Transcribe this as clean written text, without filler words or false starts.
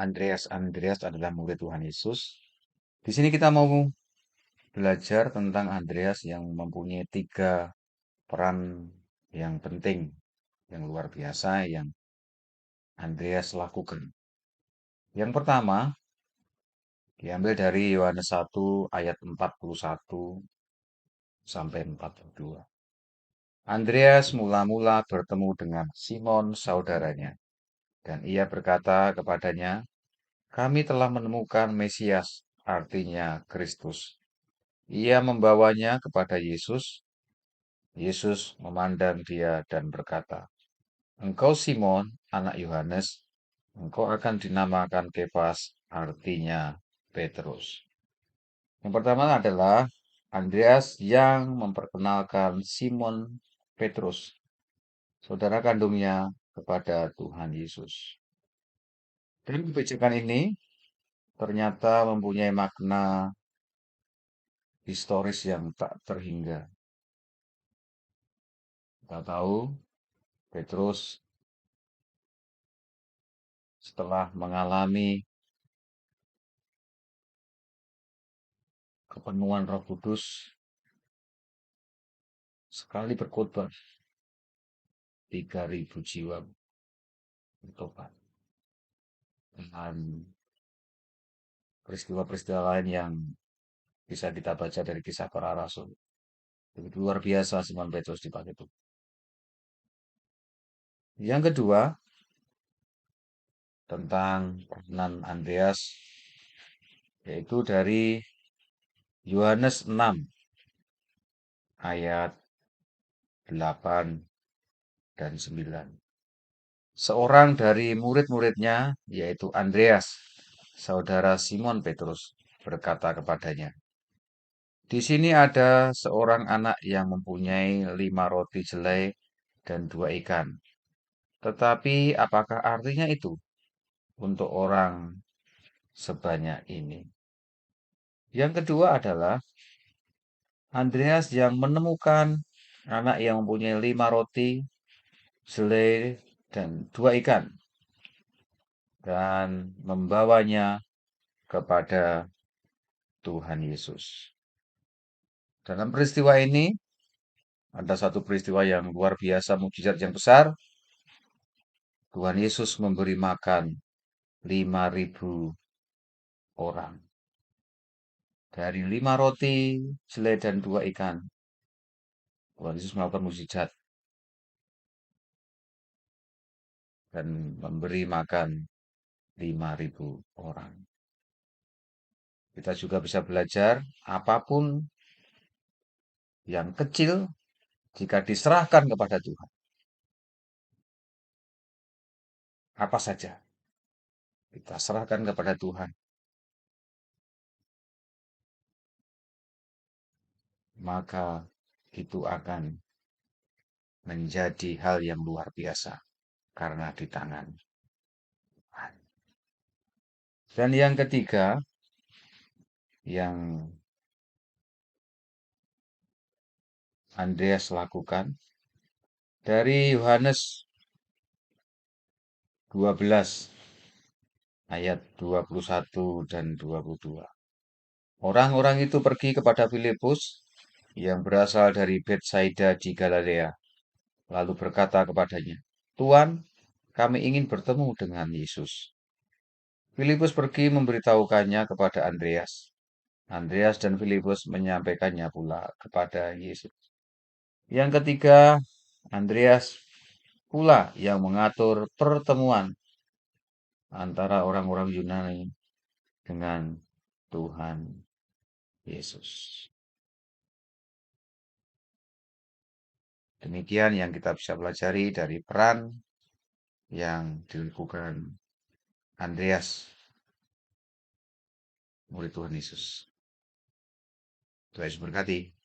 Andreas adalah murid Tuhan Yesus. Di sini kita mau belajar tentang Andreas yang mempunyai tiga peran yang penting, yang luar biasa yang Andreas lakukan. Yang pertama, diambil dari Yohanes 1 ayat 41 sampai 42. Andreas mula-mula bertemu dengan Simon saudaranya, dan ia berkata kepadanya, "Kami telah menemukan Mesias, artinya Kristus." Ia membawanya kepada Yesus. Yesus memandang dia dan berkata, "Engkau Simon, anak Yohanes, engkau akan dinamakan Kefas, artinya Petrus." Yang pertama adalah Andreas yang memperkenalkan Simon Petrus, saudara kandungnya, kepada Tuhan Yesus. Dan kebijakan ini ternyata mempunyai makna historis yang tak terhingga. Kita tahu Petrus setelah mengalami kepenuhan Roh Kudus, sekali berkhotbah 3.000 jiwa bertobat. Dan peristiwa-peristiwa lain yang bisa kita baca dari Kisah Para Rasul. Begitu luar biasa Simon Petrus dipakai itu. Yang kedua, tentang peranan Andreas, yaitu dari Yohanes 6 ayat 8 dan 9. Seorang dari murid-muridnya, yaitu Andreas, saudara Simon Petrus, berkata kepadanya, "Di sini ada seorang anak yang mempunyai 5 roti jelai dan 2 ikan. Tetapi apakah artinya itu untuk orang sebanyak ini?" Yang kedua adalah Andreas yang menemukan anak yang mempunyai 5 roti, jelai, dan 2 ikan. Dan membawanya kepada Tuhan Yesus. Dalam peristiwa ini, ada satu peristiwa yang luar biasa, mukjizat yang besar. Tuhan Yesus memberi makan 5.000 orang. Dari 5 roti, jelai, dan 2 ikan. Tuhan Yesus melakukan mukjizat dan memberi makan 5.000 orang. Kita juga bisa belajar apapun yang kecil jika diserahkan kepada Tuhan. Apa saja kita serahkan kepada Tuhan, maka itu akan menjadi hal yang luar biasa karena di tangan Tuhan. Dan yang ketiga, yang Andreas lakukan dari Yohanes 12 ayat 21 dan 22. Orang-orang itu pergi kepada Filipus yang berasal dari Betsaida di Galilea, lalu berkata kepadanya, "Tuan, kami ingin bertemu dengan Yesus." Filipus pergi memberitahukannya kepada Andreas. Andreas dan Filipus menyampaikannya pula kepada Yesus. Yang ketiga, Andreas pula yang mengatur pertemuan antara orang-orang Yunani dengan Tuhan Yesus. Demikian yang kita bisa pelajari dari peran yang dilakukan Andreas, murid Tuhan Yesus. Tuhan Yesus berkati.